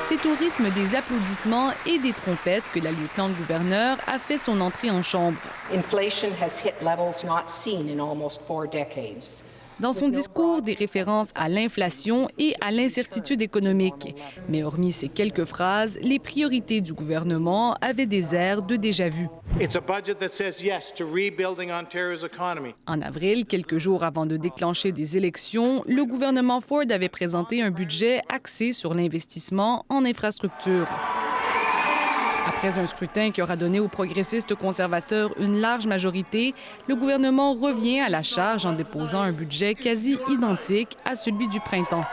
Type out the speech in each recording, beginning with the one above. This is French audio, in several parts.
C'est au rythme des applaudissements et des trompettes que la lieutenant-gouverneur a fait son entrée en chambre. Inflation has hit levels not seen in almost 4 decades. Dans son discours, des références à l'inflation et à l'incertitude économique. Mais hormis ces quelques phrases, les priorités du gouvernement avaient des airs de déjà-vu. En avril, quelques jours avant de déclencher des élections, le gouvernement Ford avait présenté un budget axé sur l'investissement en infrastructure. Après un scrutin qui aura donné aux progressistes conservateurs une large majorité, le gouvernement revient à la charge en déposant un budget quasi identique à celui du printemps.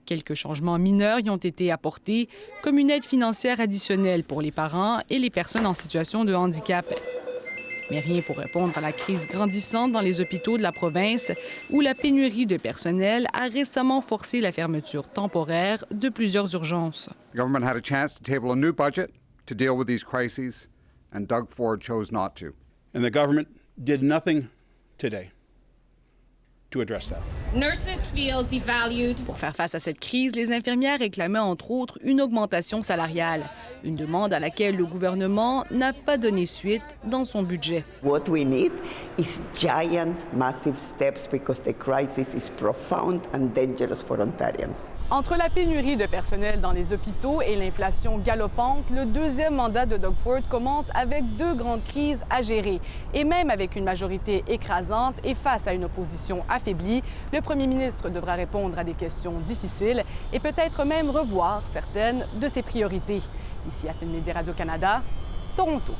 Quelques changements mineurs y ont été apportés, comme une aide financière additionnelle pour les parents et les personnes en situation de handicap. Mais rien pour répondre à la crise grandissante dans les hôpitaux de la province, où la pénurie de personnel a récemment forcé la fermeture temporaire de plusieurs urgences. The government had a chance to table a new budget to deal with these crises, and Doug Ford chose not to. And the government did nothing today to address that. Nurses feel devalued. Pour faire face à cette crise, les infirmières réclamaient entre autres une augmentation salariale, une demande à laquelle le gouvernement n'a pas donné suite dans son budget. What we need is giant, massive steps because the crisis is profound and dangerous for Ontarians. Entre la pénurie de personnel dans les hôpitaux et l'inflation galopante, le deuxième mandat de Doug Ford commence avec 2 grandes crises à gérer. Et même avec une majorité écrasante et face à une opposition affaiblie, le premier ministre devra répondre à des questions difficiles et peut-être même revoir certaines de ses priorités. Ici Aspen Media Radio-Canada, Toronto.